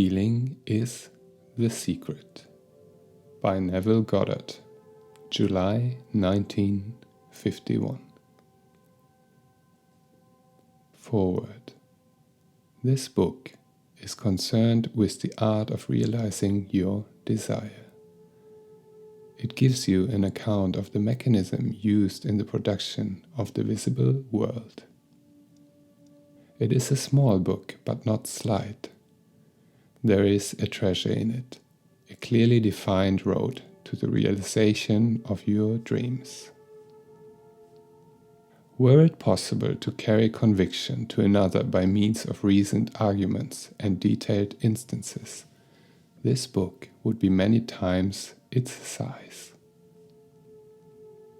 feeling is the secret by Neville Goddard, July 1951. Foreword. This book is concerned with the art of realizing your desire. It gives you an account of the mechanism used in the production of the visible world. It is a small book, but not slight. There is a treasure in it, a clearly defined road to the realization of your dreams. Were it possible to carry conviction to another by means of reasoned arguments and detailed instances, this book would be many times its size.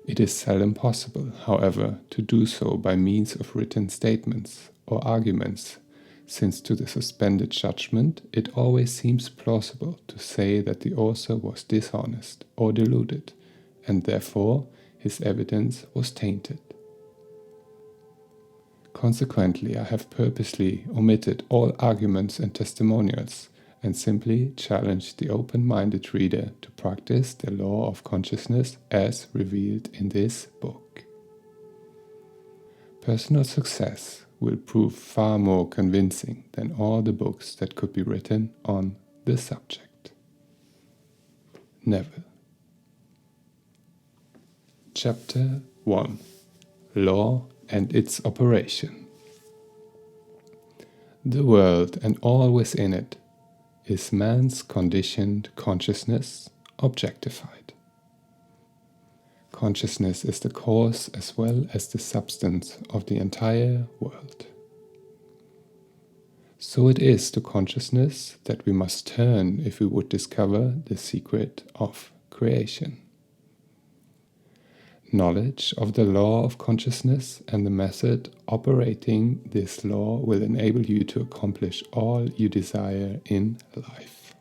It is seldom possible, however, to do so by means of written statements or arguments, since to the suspended judgment it always seems plausible to say that the author was dishonest or deluded, and therefore his evidence was tainted. Consequently, I have purposely omitted all arguments and testimonials, and simply challenged the open-minded reader to practice the law of consciousness as revealed in this book. Personal success will prove far more convincing than all the books that could be written on the subject. Neville. Chapter 1. Law and its operation. The world and all within it is man's conditioned consciousness objectified. Consciousness is the cause as well as the substance of the entire world. So it is to consciousness that we must turn if we would discover the secret of creation. Knowledge of the law of consciousness and the method operating this law will enable you to accomplish all you desire in life.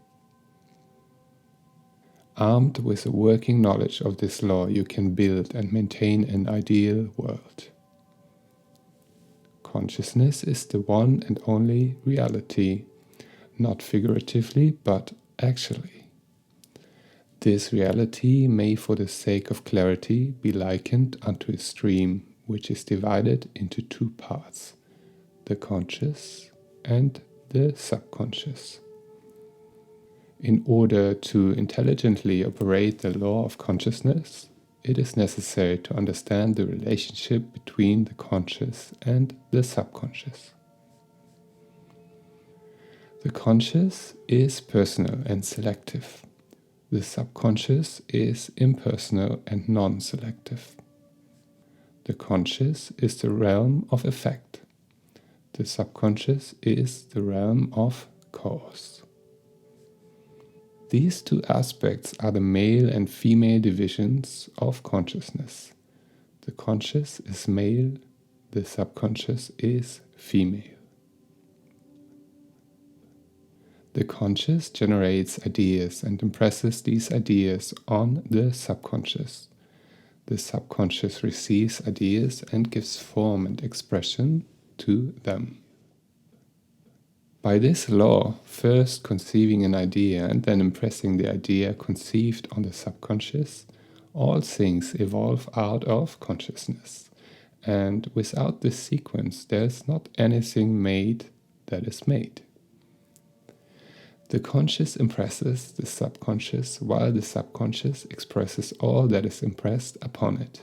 Armed with a working knowledge of this law, you can build and maintain an ideal world. Consciousness is the one and only reality, not figuratively but actually. This reality may, for the sake of clarity, be likened unto a stream which is divided into two parts, the conscious and the subconscious. In order to intelligently operate the law of consciousness, it is necessary to understand the relationship between the conscious and the subconscious. The conscious is personal and selective. The subconscious is impersonal and non-selective. The conscious is the realm of effect. The subconscious is the realm of cause. These two aspects are the male and female divisions of consciousness. The conscious is male, the subconscious is female. The conscious generates ideas and impresses these ideas on the subconscious. The subconscious receives ideas and gives form and expression to them. By this law, first conceiving an idea and then impressing the idea conceived on the subconscious, all things evolve out of consciousness. And without this sequence, there is not anything made that is made. The conscious impresses the subconscious, while the subconscious expresses all that is impressed upon it.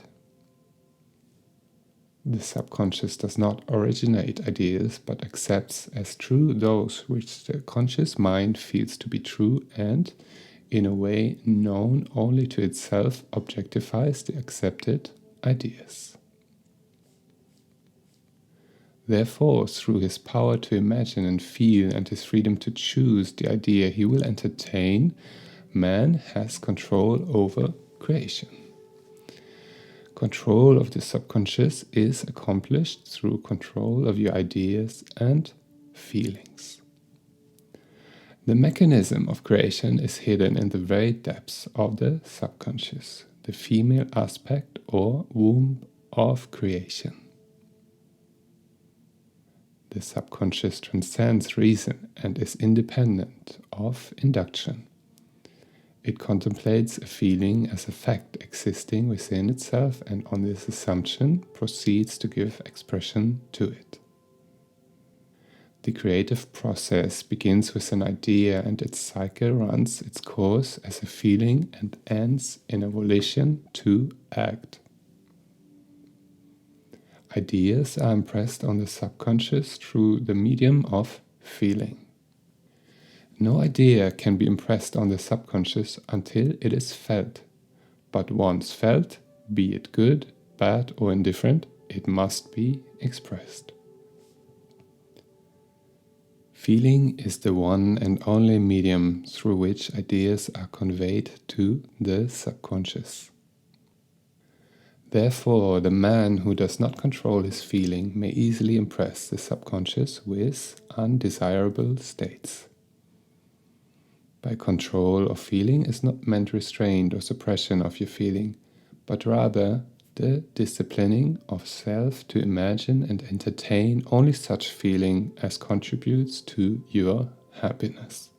The subconscious does not originate ideas, but accepts as true those which the conscious mind feels to be true and, in a way known only to itself, objectifies the accepted ideas. Therefore, through his power to imagine and feel and his freedom to choose the idea he will entertain, man has control over creation. Control of the subconscious is accomplished through control of your ideas and feelings. The mechanism of creation is hidden in the very depths of the subconscious, the female aspect or womb of creation. The subconscious transcends reason and is independent of induction. It contemplates a feeling as a fact existing within itself and on this assumption proceeds to give expression to it. The creative process begins with an idea and its cycle runs its course as a feeling and ends in a volition to act. Ideas are impressed on the subconscious through the medium of feeling. No idea can be impressed on the subconscious until it is felt. But once felt, be it good, bad, or indifferent, it must be expressed. Feeling is the one and only medium through which ideas are conveyed to the subconscious. Therefore, the man who does not control his feeling may easily impress the subconscious with undesirable states. By control of feeling is not meant restraint or suppression of your feeling, but rather the disciplining of self to imagine and entertain only such feeling as contributes to your happiness.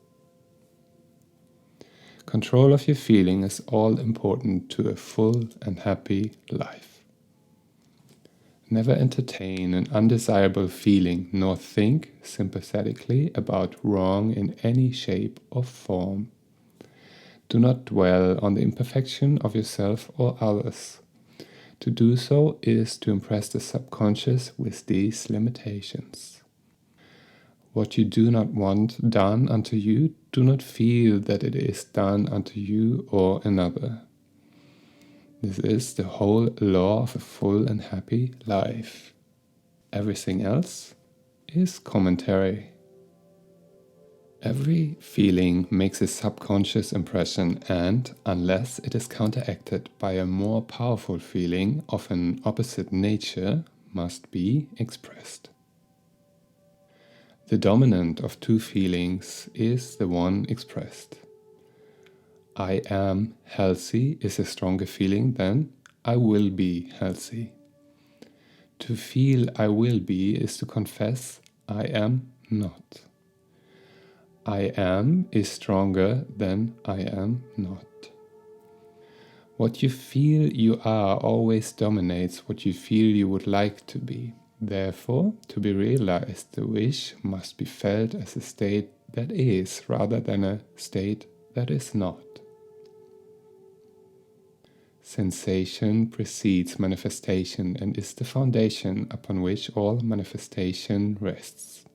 Control of your feeling is all important to a full and happy life. Never entertain an undesirable feeling nor think sympathetically about wrong in any shape or form. Do not dwell on the imperfection of yourself or others. To do so is to impress the subconscious with these limitations. What you do not want done unto you, do not feel that it is done unto you or another. This is the whole law of a full and happy life. Everything else is commentary. Every feeling makes a subconscious impression and, unless it is counteracted by a more powerful feeling of an opposite nature, must be expressed. The dominant of two feelings is the one expressed. I am healthy is a stronger feeling than I will be healthy. To feel I will be is to confess I am not. I am is stronger than I am not. What you feel you are always dominates what you feel you would like to be. Therefore, to be realized, the wish must be felt as a state that is, rather than a state that is not. Sensation precedes manifestation and is the foundation upon which all manifestation rests.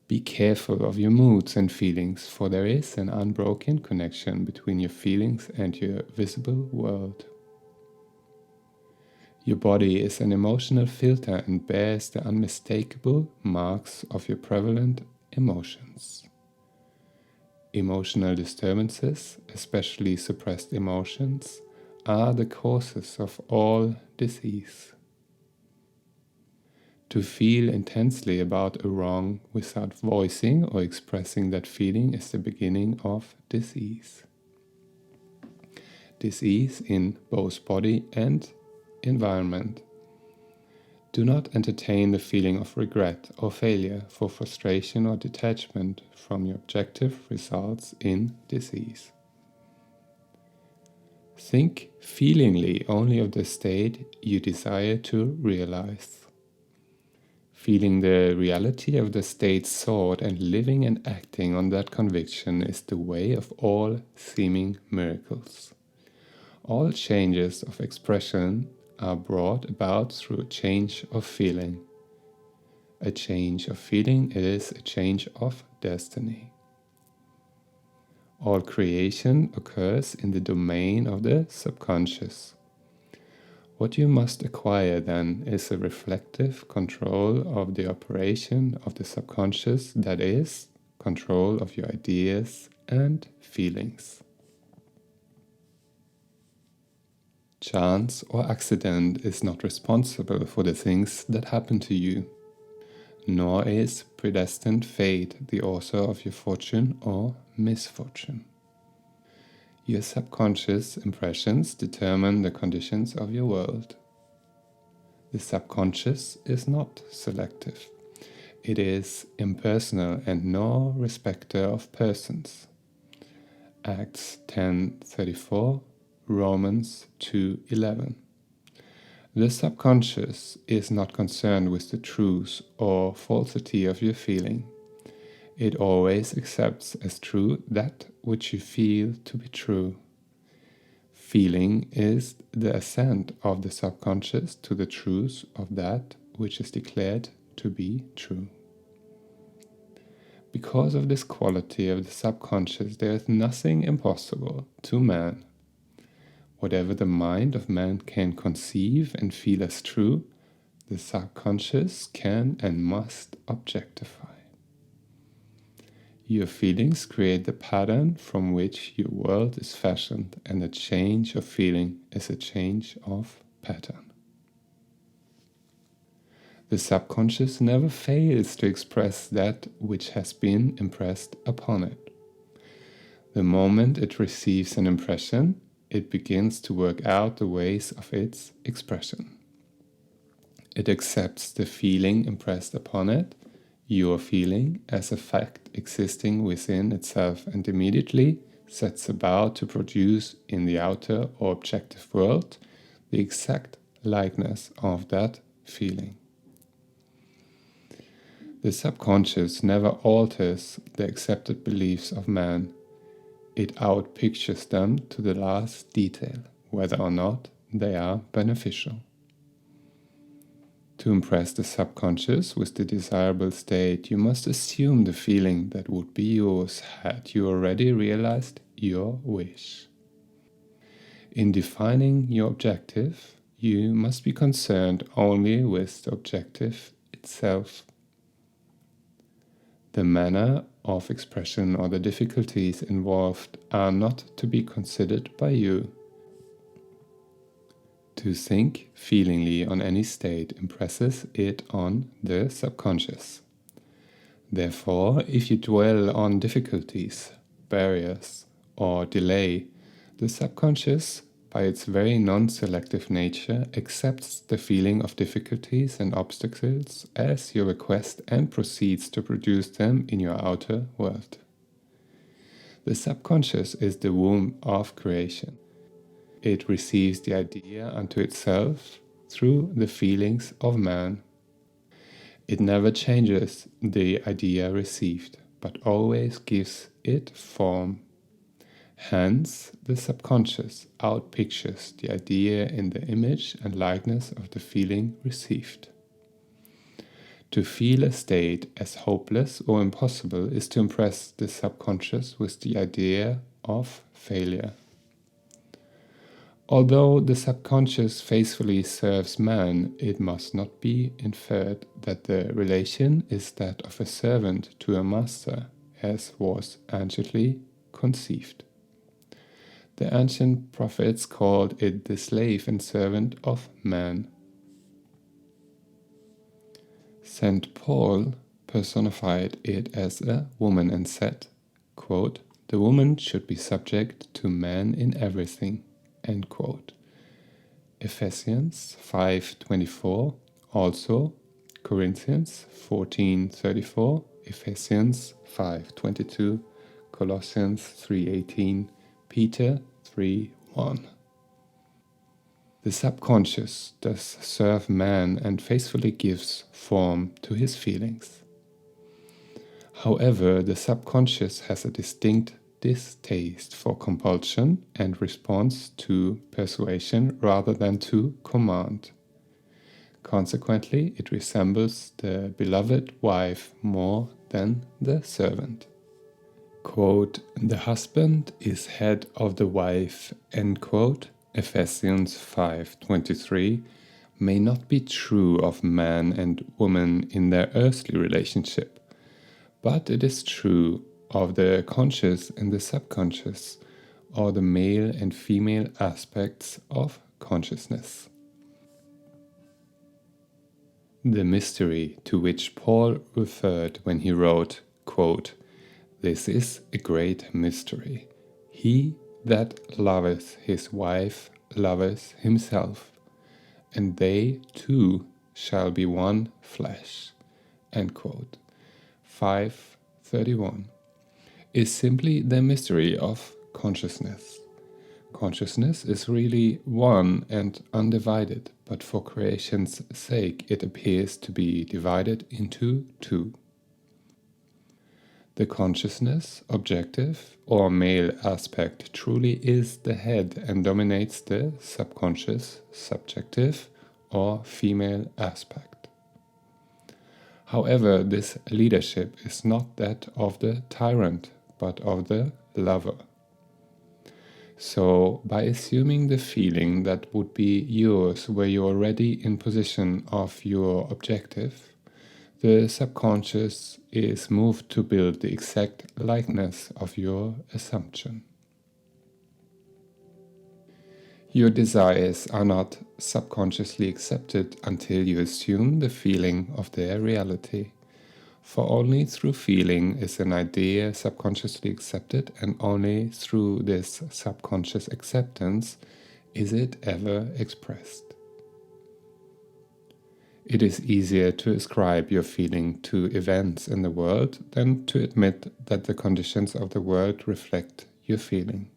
Be careful of your moods and feelings, for there is an unbroken connection between your feelings and your visible world. Your body is an emotional filter and bears the unmistakable marks of your prevalent emotions. Emotional disturbances, especially suppressed emotions, are the causes of all disease. To feel intensely about a wrong without voicing or expressing that feeling is the beginning of disease. Disease in both body and environment. Do not entertain the feeling of regret or failure, for frustration or detachment from your objective results in disease. Think feelingly only of the state you desire to realize. Feeling the reality of the state sought and living and acting on that conviction is the way of all seeming miracles. All changes of expression are brought about through a change of feeling. A change of feeling is a change of destiny. All creation occurs in the domain of the subconscious. What you must acquire then is a reflective control of the operation of the subconscious, that is, control of your ideas and feelings. Chance or accident is not responsible for the things that happen to you, nor is predestined fate the author of your fortune or misfortune. Your subconscious impressions determine the conditions of your world. The subconscious is not selective. It is impersonal and no respecter of persons. Acts 10:34, Romans 2:11. The subconscious is not concerned with the truth or falsity of your feeling. It always accepts as true that which you feel to be true. Feeling is the assent of the subconscious to the truth of that which is declared to be true. Because of this quality of the subconscious, there is nothing impossible to man. Whatever the mind of man can conceive and feel as true, the subconscious can and must objectify. Your feelings create the pattern from which your world is fashioned, and a change of feeling is a change of pattern. The subconscious never fails to express that which has been impressed upon it. The moment it receives an impression, it begins to work out the ways of its expression. It accepts the feeling impressed upon it, your feeling, as a fact existing within itself, and immediately sets about to produce in the outer or objective world the exact likeness of that feeling. The subconscious never alters the accepted beliefs of man. It outpictures them to the last detail, whether or not they are beneficial. To impress the subconscious with the desirable state, you must assume the feeling that would be yours had you already realized your wish. In defining your objective, you must be concerned only with the objective itself. The manner of expression or the difficulties involved are not to be considered by you. To think feelingly on any state impresses it on the subconscious. Therefore, if you dwell on difficulties, barriers, or delay, the subconscious, by its very non-selective nature, accepts the feeling of difficulties and obstacles as your request and proceeds to produce them in your outer world. The subconscious is the womb of creation. It receives the idea unto itself through the feelings of man. It never changes the idea received, but always gives it form. Hence, the subconscious outpictures the idea in the image and likeness of the feeling received. To feel a state as hopeless or impossible is to impress the subconscious with the idea of failure. Although the subconscious faithfully serves man, it must not be inferred that the relation is that of a servant to a master, as was anciently conceived. The ancient prophets called it the slave and servant of man. St. Paul personified it as a woman and said, quote, "The woman should be subject to man in everything." End quote. Ephesians 5:24, also Corinthians 14:34, Ephesians 5:22, Colossians 3:18, Peter 3:1. The subconscious does serve man and faithfully gives form to his feelings. However, the subconscious has a distinct distaste for compulsion and responds to persuasion rather than to command. Consequently, it resembles the beloved wife more than the servant. Quote, "The husband is head of the wife," end quote, Ephesians 5:23, may not be true of man and woman in their earthly relationship, but it is true of the conscious and the subconscious, or the male and female aspects of consciousness. The mystery to which Paul referred when he wrote, quote, "This is a great mystery. He that loveth his wife loveth himself, and they two shall be one flesh," end quote. 5:31 is simply the mystery of consciousness. Consciousness is really one and undivided, but for creation's sake it appears to be divided into two. The consciousness, objective or male aspect, truly is the head and dominates the subconscious, subjective or female aspect. However, this leadership is not that of the tyrant, but of the lover. So, by assuming the feeling that would be yours were you already in position of your objective, the subconscious is moved to build the exact likeness of your assumption. Your desires are not subconsciously accepted until you assume the feeling of their reality. For only through feeling is an idea subconsciously accepted, and only through this subconscious acceptance is it ever expressed. It is easier to ascribe your feeling to events in the world than to admit that the conditions of the world reflect your feeling.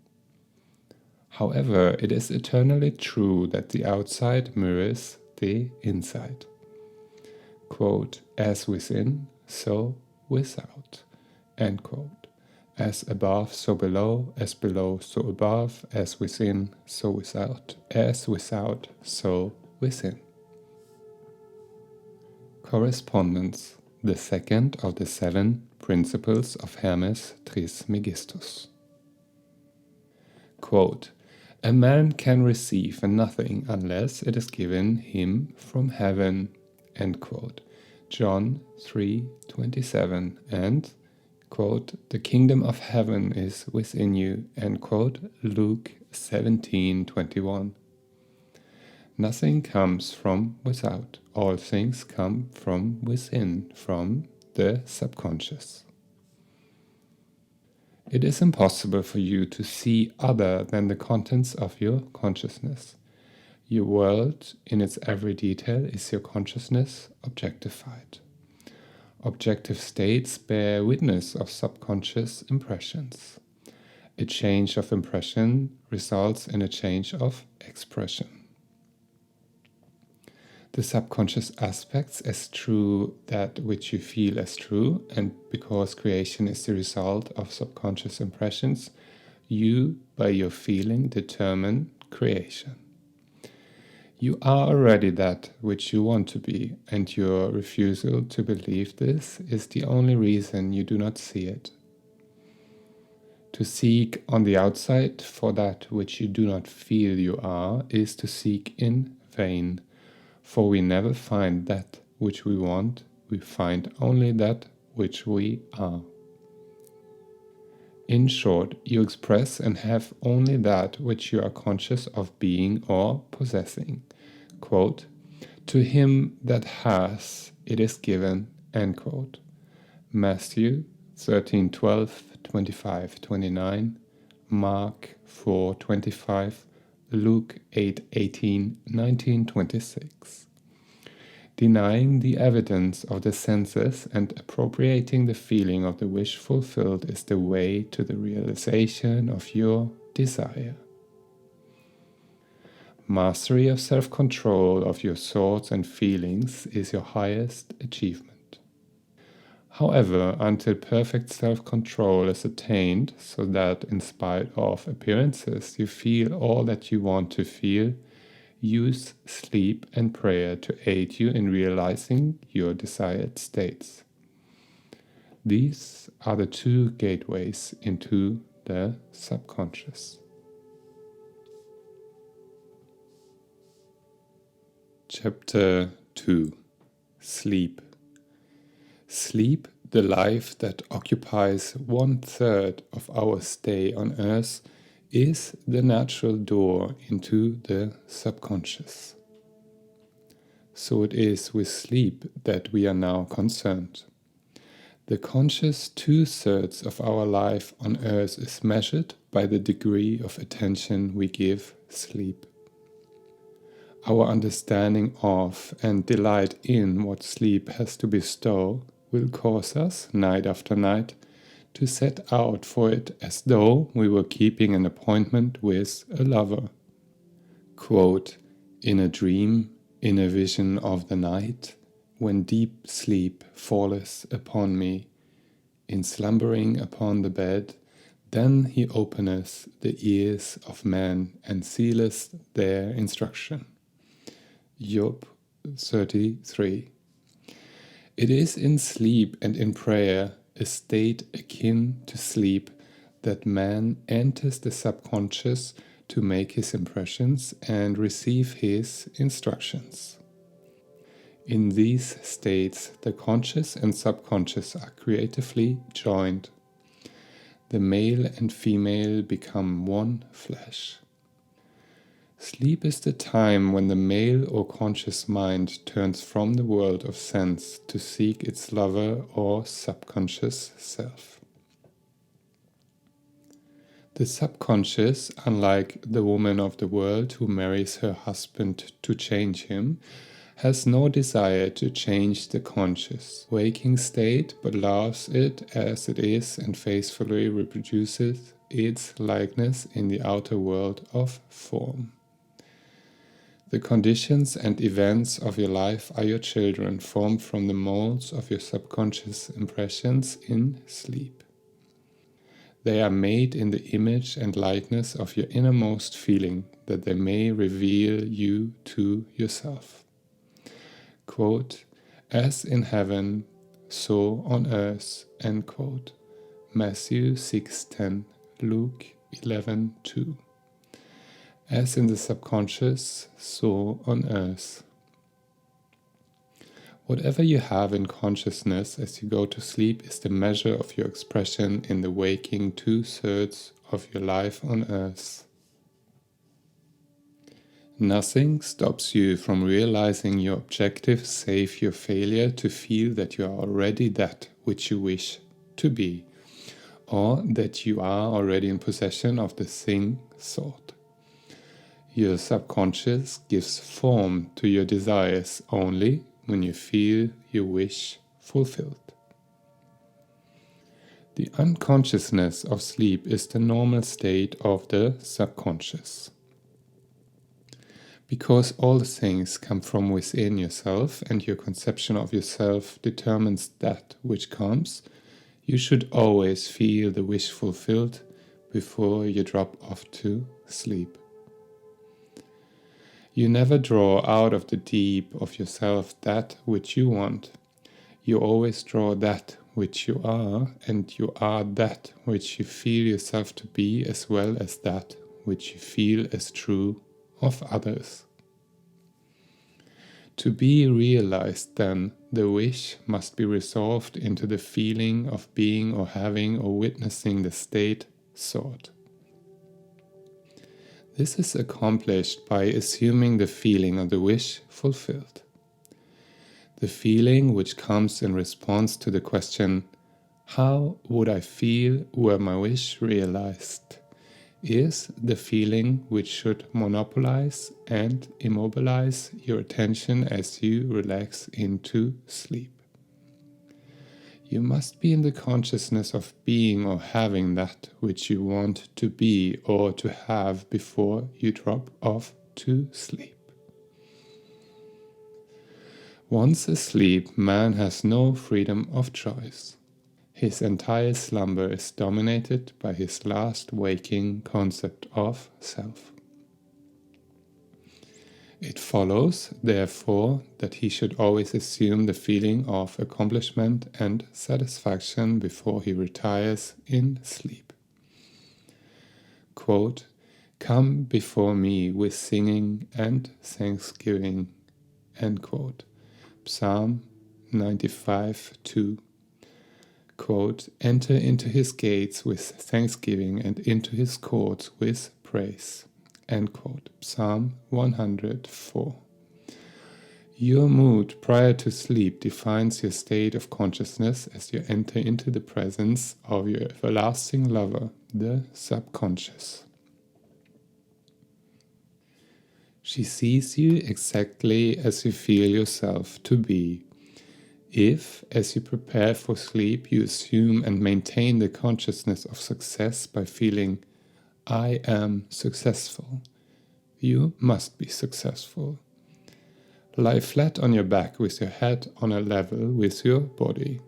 However, it is eternally true that the outside mirrors the inside. Quote, as within, so without, end quote. As above, so below, as below, so above, as within, so without, as without, so within. Correspondence, the second of the 7 principles of Hermes Trismegistus. Quote, a man can receive nothing unless it is given him from heaven, end quote. John 3:27, and, quote, the kingdom of heaven is within you, end quote. Luke 17:21. Nothing comes from without. All things come from within, from the subconscious. It is impossible for you to see other than the contents of your consciousness. Your world, in its every detail, is your consciousness objectified. Objective states bear witness of subconscious impressions. A change of impression results in a change of expression. The subconscious aspects as true that which you feel as true, and because creation is the result of subconscious impressions, you, by your feeling, determine creation. You are already that which you want to be, and your refusal to believe this is the only reason you do not see it. To seek on the outside for that which you do not feel you are is to seek in vain. For we never find that which we want, we find only that which we are. In short, you express and have only that which you are conscious of being or possessing. Quote, to him that has, it is given, end quote. Matthew 13:12, 25-29, Mark 4:25, Luke 8:18, 19:26. Denying the evidence of the senses and appropriating the feeling of the wish fulfilled is the way to the realization of your desire. Mastery of self-control of your thoughts and feelings is your highest achievement. However, until perfect self-control is attained, so that in spite of appearances you feel all that you want to feel, use sleep and prayer to aid you in realizing your desired states. These are the 2 gateways into the subconscious. Chapter 2. Sleep. Sleep, the life that occupies 1/3 of our stay on earth, is the natural door into the subconscious. So it is with sleep that we are now concerned. The conscious 2/3 of our life on earth is measured by the degree of attention we give sleep. Our understanding of and delight in what sleep has to bestow will cause us, night after night, to set out for it as though we were keeping an appointment with a lover. Quote, "In a dream, in a vision of the night, when deep sleep falleth upon me, in slumbering upon the bed, then he openeth the ears of men and sealeth their instruction." Job 33. It is in sleep and in prayer, a state akin to sleep, that man enters the subconscious to make his impressions and receive his instructions. In these states, the conscious and subconscious are creatively joined. The male and female become one flesh. Sleep is the time when the male or conscious mind turns from the world of sense to seek its lover or subconscious self. The subconscious, unlike the woman of the world who marries her husband to change him, has no desire to change the conscious waking state, but loves it as it is and faithfully reproduces its likeness in the outer world of form. The conditions and events of your life are your children, formed from the molds of your subconscious impressions in sleep. They are made in the image and likeness of your innermost feeling, that they may reveal you to yourself. Quote, "As in heaven, so on earth," end quote. Matthew 6:10, Luke 11:2. As in the subconscious, so on earth. Whatever you have in consciousness as you go to sleep is the measure of your expression in the waking 2/3 of your life on earth. Nothing stops you from realizing your objective save your failure to feel that you are already that which you wish to be, or that you are already in possession of the thing sought. Your subconscious gives form to your desires only when you feel your wish fulfilled. The unconsciousness of sleep is the normal state of the subconscious. Because all things come from within yourself and your conception of yourself determines that which comes, you should always feel the wish fulfilled before you drop off to sleep. You never draw out of the deep of yourself that which you want. You always draw that which you are, and you are that which you feel yourself to be, as well as that which you feel as true of others. To be realized, then, the wish must be resolved into the feeling of being or having or witnessing the state sought. This is accomplished by assuming the feeling of the wish fulfilled. The feeling which comes in response to the question, "How would I feel were my wish realized?" is the feeling which should monopolize and immobilize your attention as you relax into sleep. You must be in the consciousness of being or having that which you want to be or to have before you drop off to sleep. Once asleep, man has no freedom of choice. His entire slumber is dominated by his last waking concept of self. It follows, therefore, that he should always assume the feeling of accomplishment and satisfaction before he retires in sleep. Quote, "Come before me with singing and thanksgiving," end quote. Psalm 95:2. Quote, "Enter into his gates with thanksgiving and into his courts with praise." End quote. Psalm 104. Your mood prior to sleep defines your state of consciousness as you enter into the presence of your everlasting lover, the subconscious. She sees you exactly as you feel yourself to be. If, as you prepare for sleep, you assume and maintain the consciousness of success by feeling, I am successful, you must be successful. Lie flat on your back with your head on a level with your body.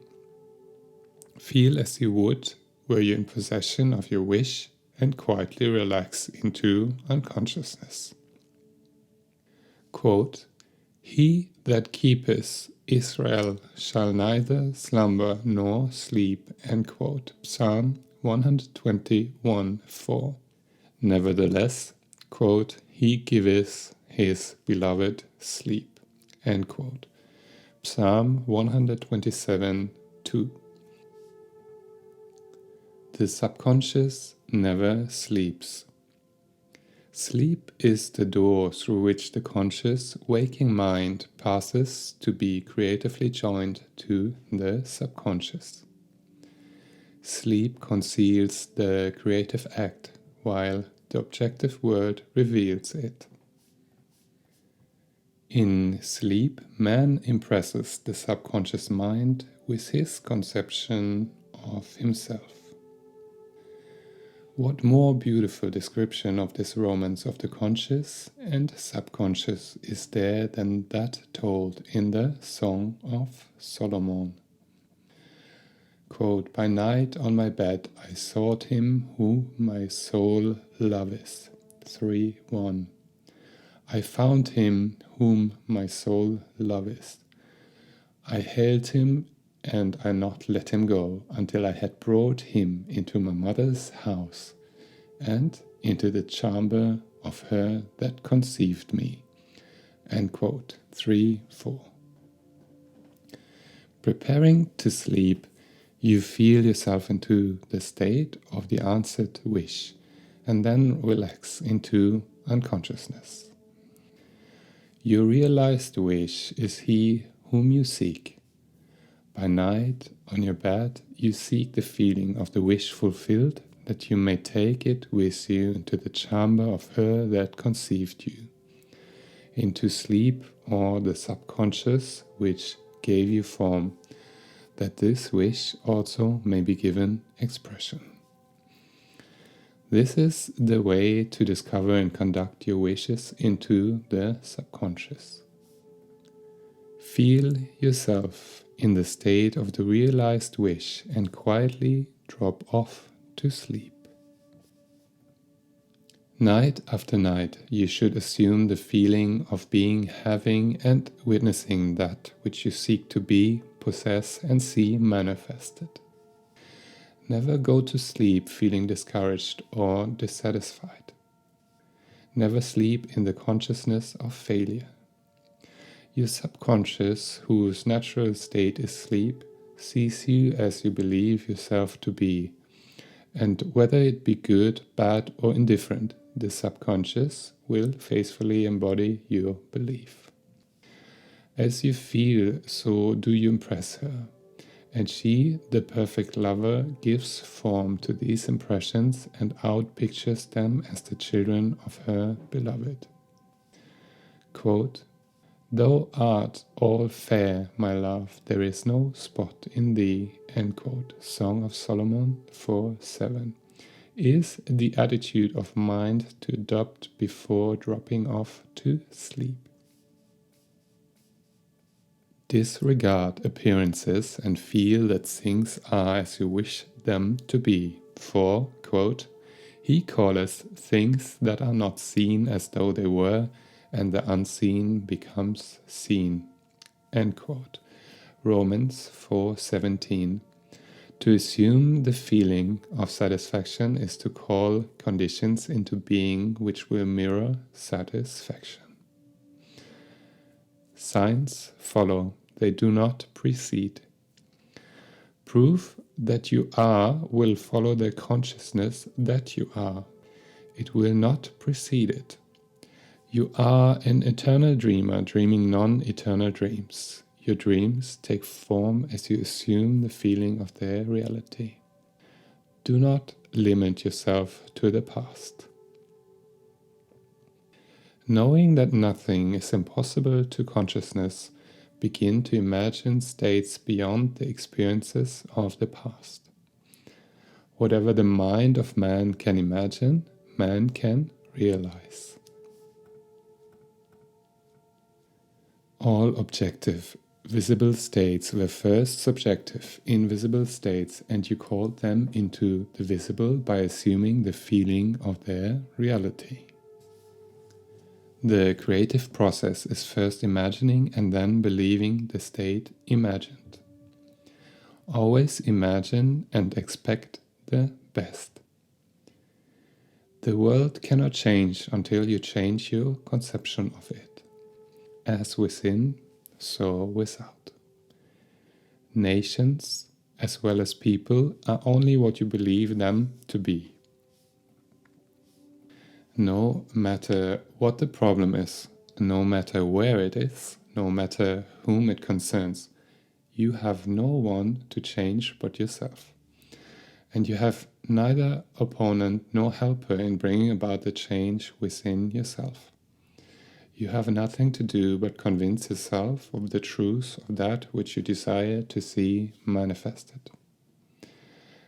Feel as you would were you in possession of your wish and quietly relax into unconsciousness. Quote, He that keepeth Israel shall neither slumber nor sleep. End quote. Psalm 121:4. Nevertheless, quote, He giveth his beloved sleep. End quote. Psalm 127:2. The subconscious never sleeps. Sleep is the door through which the conscious, waking mind passes to be creatively joined to the subconscious. Sleep conceals the creative act, while the objective word reveals it. In sleep, man impresses the subconscious mind with his conception of himself. What more beautiful description of this romance of the conscious and subconscious is there than that told in the Song of Solomon? Quote, By night on my bed I sought him whom my soul loveth. 3:1. I found him whom my soul loveth. I held him and I not let him go until I had brought him into my mother's house and into the chamber of her that conceived me. End quote. 3:4. Preparing to sleep, you feel yourself into the state of the answered wish and then relax into unconsciousness. Your realized wish is he whom you seek. By night, on your bed, you seek the feeling of the wish fulfilled, that you may take it with you into the chamber of her that conceived you, into sleep or the subconscious which gave you form, that this wish also may be given expression. This is the way to discover and conduct your wishes into the subconscious. Feel yourself in the state of the realized wish and quietly drop off to sleep. Night after night, you should assume the feeling of being, having, and witnessing that which you seek to be, possess, and see manifested. Never go to sleep feeling discouraged or dissatisfied. Never sleep in the consciousness of failure. Your subconscious, whose natural state is sleep, sees you as you believe yourself to be, and whether it be good, bad, or indifferent, the subconscious will faithfully embody your belief. As you feel, so do you impress her, and she, the perfect lover, gives form to these impressions and outpictures them as the children of her beloved. Quote, Thou art all fair, my love, there is no spot in thee. End quote. Song of Solomon 4:7 is the attitude of mind to adopt before dropping off to sleep. Disregard appearances and feel that things are as you wish them to be. For, quote, He calleth things that are not seen as though they were, and the unseen becomes seen. End quote. Romans 4:17. To assume the feeling of satisfaction is to call conditions into being which will mirror satisfaction. Signs follow, they do not precede. Proof that you are will follow the consciousness that you are. It will not precede it. You are an eternal dreamer dreaming non-eternal dreams. Your dreams take form as you assume the feeling of their reality. Do not limit yourself to the past. Knowing that nothing is impossible to consciousness, begin to imagine states beyond the experiences of the past. Whatever the mind of man can imagine, man can realize. All objective, visible states were first subjective, invisible states, and you called them into the visible by assuming the feeling of their reality. The creative process is first imagining and then believing the state imagined. Always imagine and expect the best. The world cannot change until you change your conception of it. As within, so without. Nations, as well as people, are only what you believe them to be. No matter what the problem is, no matter where it is, no matter whom it concerns, you have no one to change but yourself. And you have neither opponent nor helper in bringing about the change within yourself. You have nothing to do but convince yourself of the truth of that which you desire to see manifested.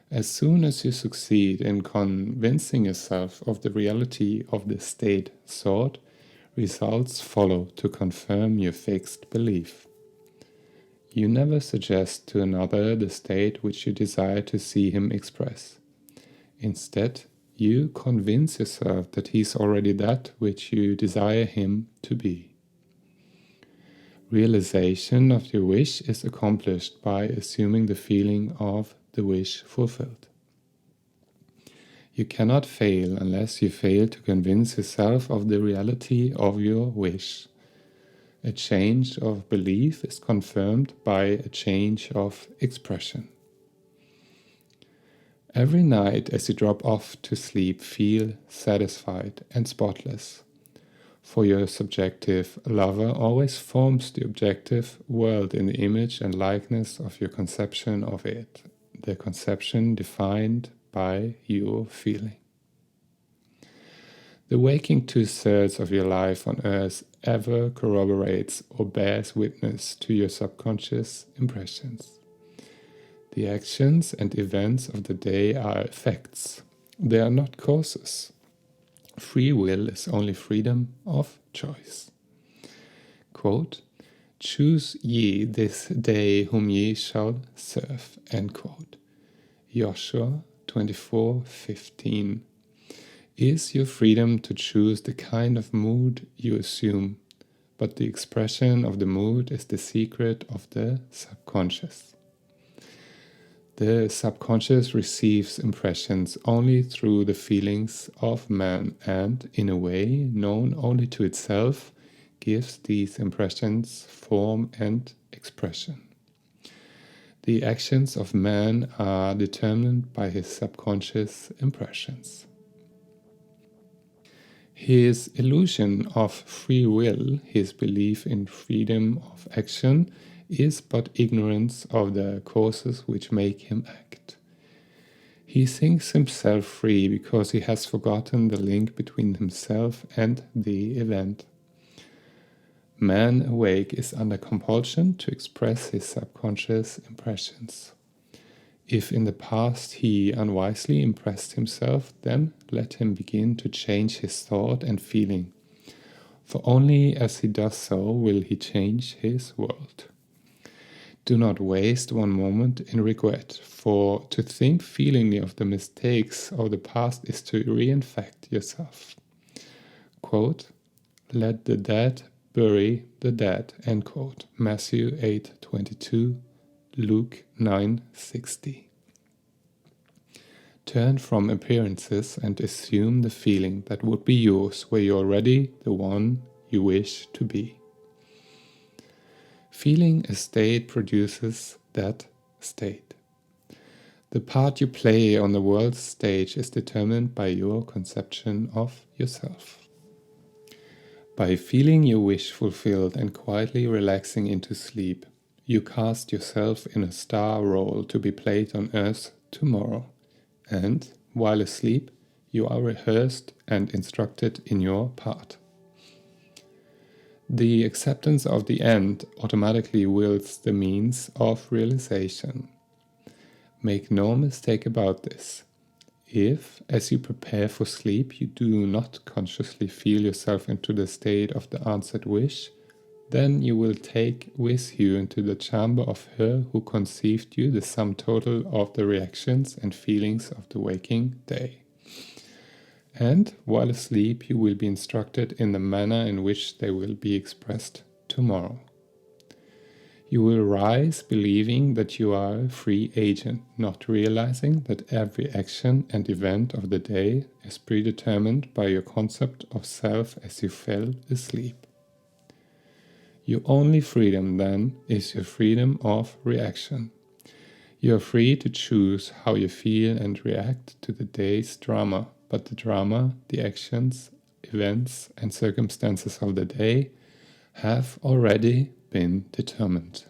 As soon as you succeed in convincing yourself of the reality of the state sought, results follow to confirm your fixed belief. You never suggest to another the state which you desire to see him express. Instead, you convince yourself that he is already that which you desire him to be. Realization of your wish is accomplished by assuming the feeling of the wish fulfilled. You cannot fail unless you fail to convince yourself of the reality of your wish. A change of belief is confirmed by a change of expression. Every night as you drop off to sleep, feel satisfied and spotless. For your subjective lover always forms the objective world in the image and likeness of your conception of it, the conception defined by your feeling. The waking 2/3 of your life on earth ever corroborates or bears witness to your subconscious impressions. The actions and events of the day are effects. They are not causes. Free will is only freedom of choice. Quote, "Choose ye this day whom ye shall serve." End quote. Joshua 24:15. Is your freedom to choose the kind of mood you assume, but the expression of the mood is the secret of the subconscious. The subconscious receives impressions only through the feelings of man and, in a way known only to itself, gives these impressions form and expression. The actions of man are determined by his subconscious impressions. His illusion of free will, his belief in freedom of action, is but ignorance of the causes which make him act. He thinks himself free because he has forgotten the link between himself and the event. Man awake is under compulsion to express his subconscious impressions. If in the past he unwisely impressed himself, then let him begin to change his thought and feeling, for only as he does so will he change his world. Do not waste one moment in regret, for to think feelingly of the mistakes of the past is to reinfect yourself. Quote, "Let the dead bury the dead." End quote. Matthew 8:22, Luke 9:60. Turn from appearances and assume the feeling that would be yours were you already the one you wish to be. Feeling a state produces that state. The part you play on the world's stage is determined by your conception of yourself. By feeling your wish fulfilled and quietly relaxing into sleep, you cast yourself in a star role to be played on earth tomorrow, and, while asleep, you are rehearsed and instructed in your part. The acceptance of the end automatically wills the means of realization. Make no mistake about this. If, as you prepare for sleep, you do not consciously feel yourself into the state of the answered wish, then you will take with you into the chamber of her who conceived you the sum total of the reactions and feelings of the waking day. And while asleep, you will be instructed in the manner in which they will be expressed tomorrow. You will rise believing that you are a free agent, not realizing that every action and event of the day is predetermined by your concept of self as you fell asleep. Your only freedom, then, is your freedom of reaction. You are free to choose how you feel and react to the day's drama, but the drama, the actions, events, and circumstances of the day have already been determined.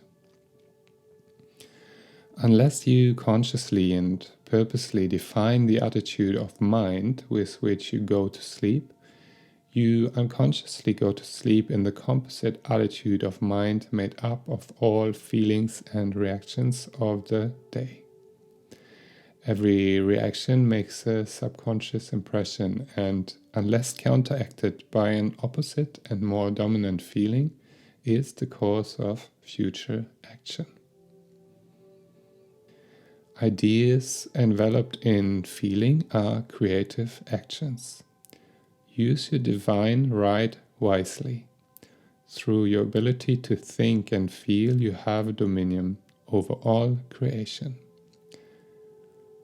Unless you consciously and purposely define the attitude of mind with which you go to sleep, you unconsciously go to sleep in the composite attitude of mind made up of all feelings and reactions of the day. Every reaction makes a subconscious impression, and unless counteracted by an opposite and more dominant feeling, is the cause of future action. Ideas enveloped in feeling are creative actions. Use your divine right wisely. Through your ability to think and feel, you have a dominion over all creation.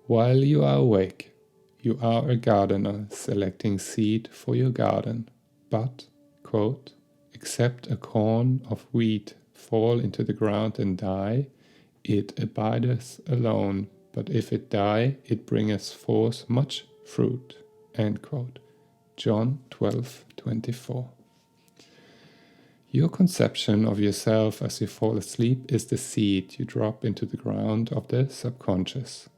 While you are awake, you are a gardener selecting seed for your garden, but, quote, except a corn of wheat fall into the ground and die, it abideth alone, but if it die, it bringeth forth much fruit. End quote. John 12:24. Your conception of yourself as you fall asleep is the seed you drop into the ground of the subconscious.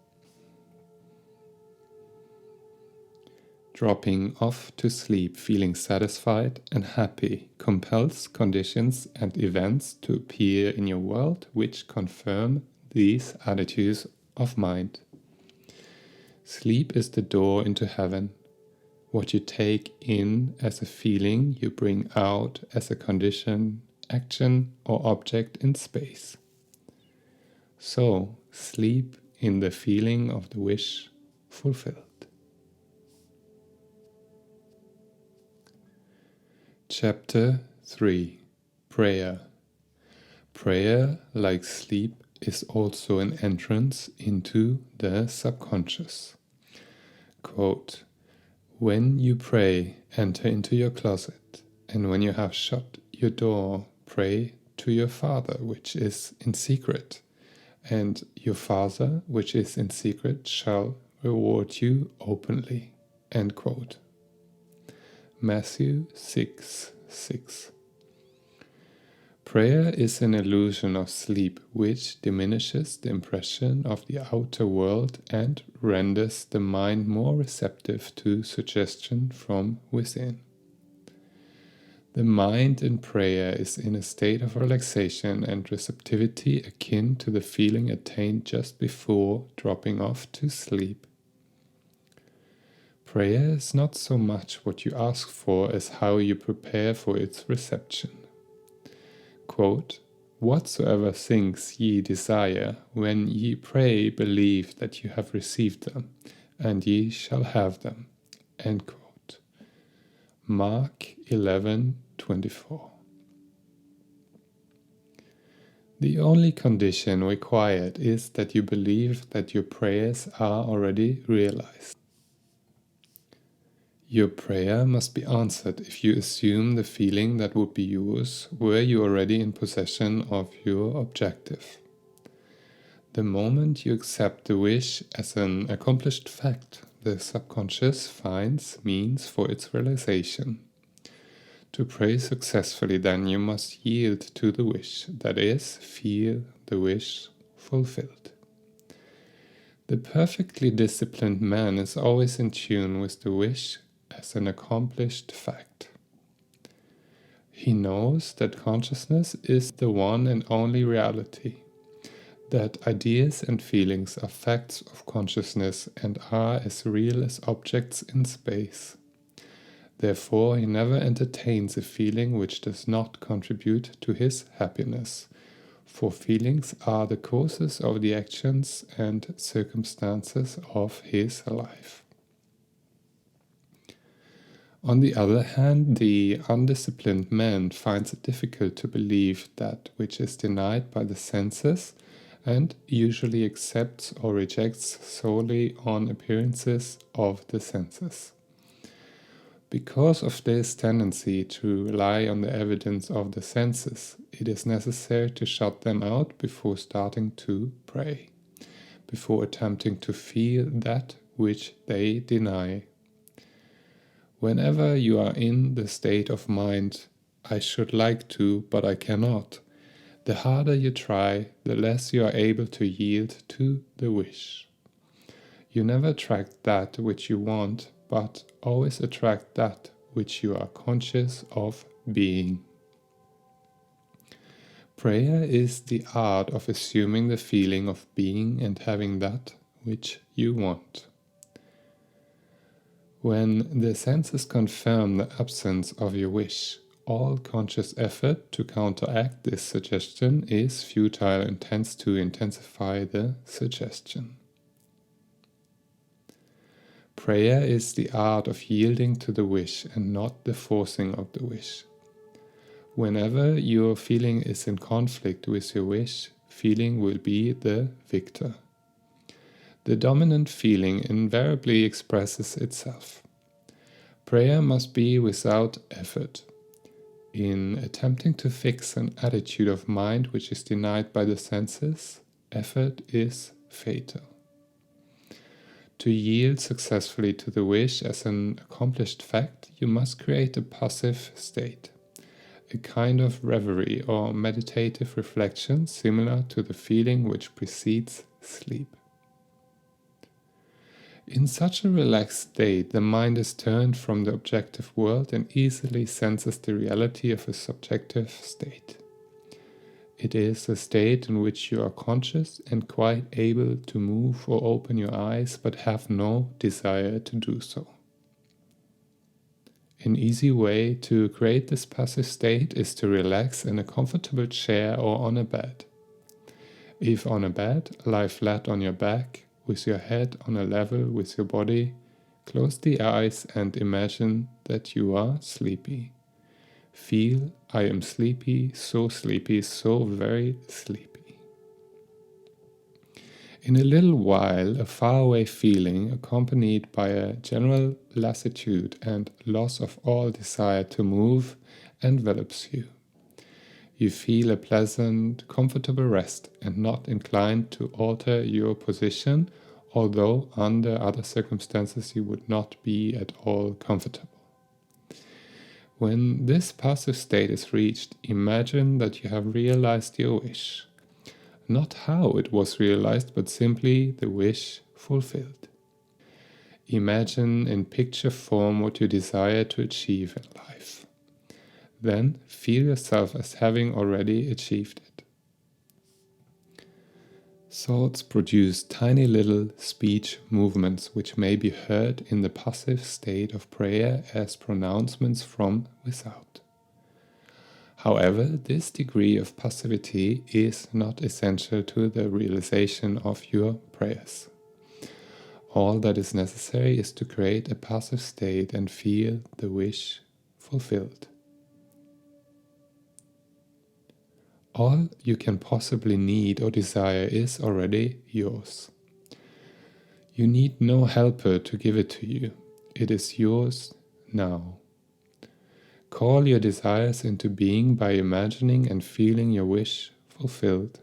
Dropping off to sleep feeling satisfied and happy compels conditions and events to appear in your world which confirm these attitudes of mind. Sleep is the door into heaven. What you take in as a feeling, you bring out as a condition, action, or object in space. So, sleep in the feeling of the wish fulfilled. Chapter 3. Prayer. Prayer, like sleep, is also an entrance into the subconscious. Quote, when you pray, enter into your closet, and when you have shut your door, pray to your Father, which is in secret, and your Father, which is in secret, shall reward you openly. End quote. Matthew 6:6. Prayer is an illusion of sleep which diminishes the impression of the outer world and renders the mind more receptive to suggestion from within. The mind in prayer is in a state of relaxation and receptivity akin to the feeling attained just before dropping off to sleep. Prayer is not so much what you ask for as how you prepare for its reception. Quote, whatsoever things ye desire, when ye pray, believe that you have received them, and ye shall have them. End quote. Mark 11:24. The only condition required is that you believe that your prayers are already realized. Your prayer must be answered if you assume the feeling that would be yours were you already in possession of your objective. The moment you accept the wish as an accomplished fact, the subconscious finds means for its realization. To pray successfully, then, you must yield to the wish, that is, feel the wish fulfilled. The perfectly disciplined man is always in tune with the wish as an accomplished fact. He knows that consciousness is the one and only reality, that ideas and feelings are facts of consciousness and are as real as objects in space. Therefore, he never entertains a feeling which does not contribute to his happiness, for feelings are the causes of the actions and circumstances of his life. On the other hand, the undisciplined man finds it difficult to believe that which is denied by the senses and usually accepts or rejects solely on appearances of the senses. Because of this tendency to rely on the evidence of the senses, it is necessary to shut them out before starting to pray, before attempting to feel that which they deny. Whenever you are in the state of mind, I should like to, but I cannot, the harder you try, the less you are able to yield to the wish. You never attract that which you want, but always attract that which you are conscious of being. Prayer is the art of assuming the feeling of being and having that which you want. When the senses confirm the absence of your wish, all conscious effort to counteract this suggestion is futile and tends to intensify the suggestion. Prayer is the art of yielding to the wish and not the forcing of the wish. Whenever your feeling is in conflict with your wish, feeling will be the victor. The dominant feeling invariably expresses itself. Prayer must be without effort. In attempting to fix an attitude of mind which is denied by the senses, effort is fatal. To yield successfully to the wish as an accomplished fact, you must create a passive state, a kind of reverie or meditative reflection similar to the feeling which precedes sleep. In such a relaxed state, the mind is turned from the objective world and easily senses the reality of a subjective state. It is a state in which you are conscious and quite able to move or open your eyes, but have no desire to do so. An easy way to create this passive state is to relax in a comfortable chair or on a bed. If on a bed, lie flat on your back, with your head on a level with your body, close the eyes and imagine that you are sleepy. Feel, I am sleepy, so very sleepy. In a little while, a faraway feeling accompanied by a general lassitude and loss of all desire to move envelops you. You feel a pleasant, comfortable rest and not inclined to alter your position, although under other circumstances you would not be at all comfortable. When this passive state is reached, imagine that you have realized your wish. Not how it was realized, but simply the wish fulfilled. Imagine in picture form what you desire to achieve in life. Then feel yourself as having already achieved it. Thoughts produce tiny little speech movements which may be heard in the passive state of prayer as pronouncements from without. However, this degree of passivity is not essential to the realization of your prayers. All that is necessary is to create a passive state and feel the wish fulfilled. All you can possibly need or desire is already yours. You need no helper to give it to you. It is yours now. Call your desires into being by imagining and feeling your wish fulfilled.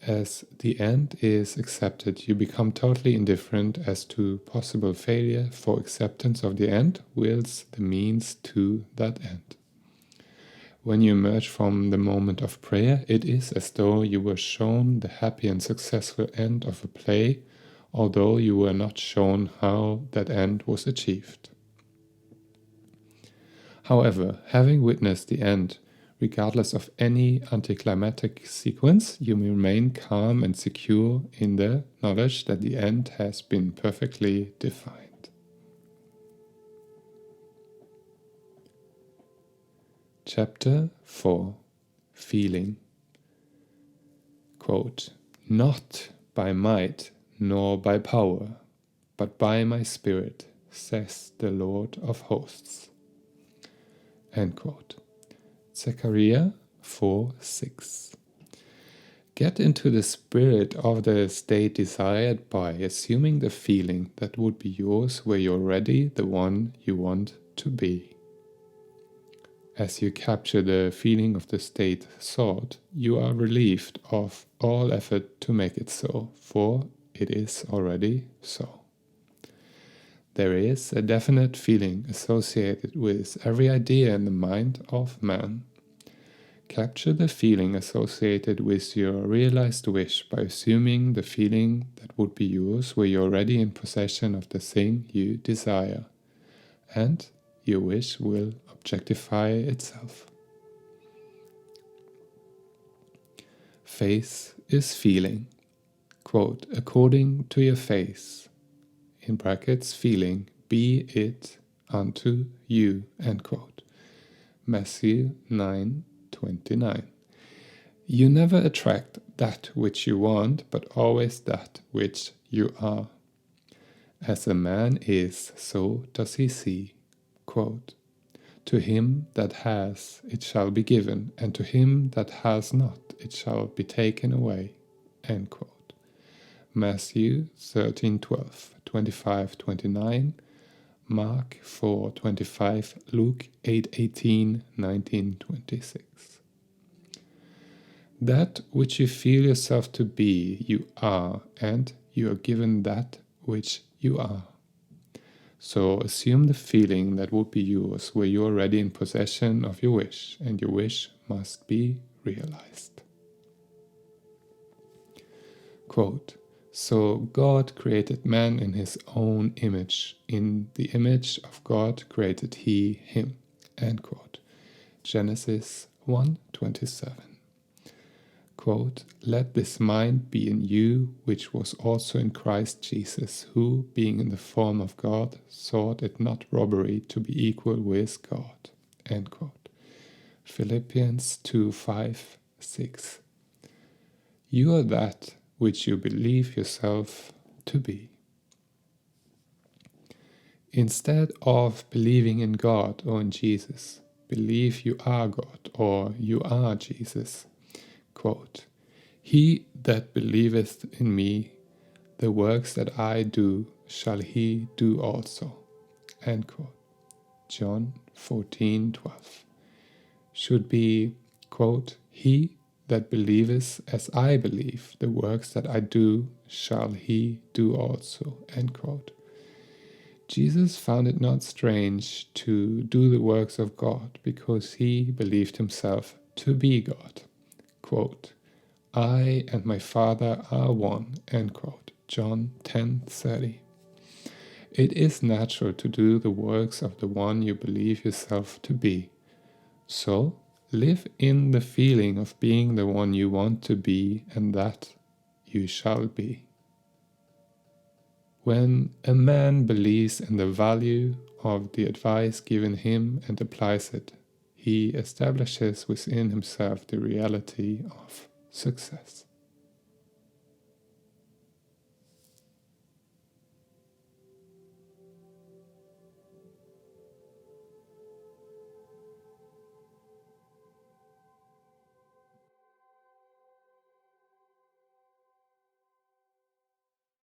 As the end is accepted, you become totally indifferent as to possible failure, for acceptance of the end wills the means to that end. When you emerge from the moment of prayer, it is as though you were shown the happy and successful end of a play, although you were not shown how that end was achieved. However, having witnessed the end, regardless of any anticlimactic sequence, you may remain calm and secure in the knowledge that the end has been perfectly defined. Chapter 4. Feeling. Quote, "Not by might nor by power, but by my Spirit, says the Lord of hosts." End quote. Zechariah 4:6. Get into the spirit of the state desired by assuming the feeling that would be yours where you're already the one you want to be. As you capture the feeling of the state sought, you are relieved of all effort to make it so, for it is already so. There is a definite feeling associated with every idea in the mind of man. Capture the feeling associated with your realized wish by assuming the feeling that would be yours where you're already in possession of the thing you desire, and your wish will objectify itself. Faith is feeling. Quote, "According to your faith," in brackets, feeling, "be it unto you," end quote. Matthew 9:29. You never attract that which you want, but always that which you are. As a man is, so does he see. Quote, "To him that has, it shall be given, and to him that has not, it shall be taken away." End quote. Matthew 13:12, 25:29, Mark 4:25, Luke 8:18, 19:26. That which you feel yourself to be, you are, and you are given that which you are. So assume the feeling that would be yours where you are already in possession of your wish, and your wish must be realized. Quote, "So God created man in his own image. In the image of God created he him." End quote. Genesis 1:27. Quote, "Let this mind be in you, which was also in Christ Jesus, who, being in the form of God, thought it not robbery to be equal with God." End quote. Philippians 2:5, 6. You are that which you believe yourself to be. Instead of believing in God or in Jesus, believe you are God or you are Jesus. Quote, "He that believeth in me, the works that I do, shall he do also." End quote. John 14:12. Should be, quote, "He that believeth as I believe, the works that I do, shall he do also." End quote. Jesus found it not strange to do the works of God because he believed himself to be God. Quote, "I and my Father are one." End quote. John 10:30. It is natural to do the works of the one you believe yourself to be. So, live in the feeling of being the one you want to be, and that you shall be. When a man believes in the value of the advice given him and applies it, he establishes within himself the reality of success.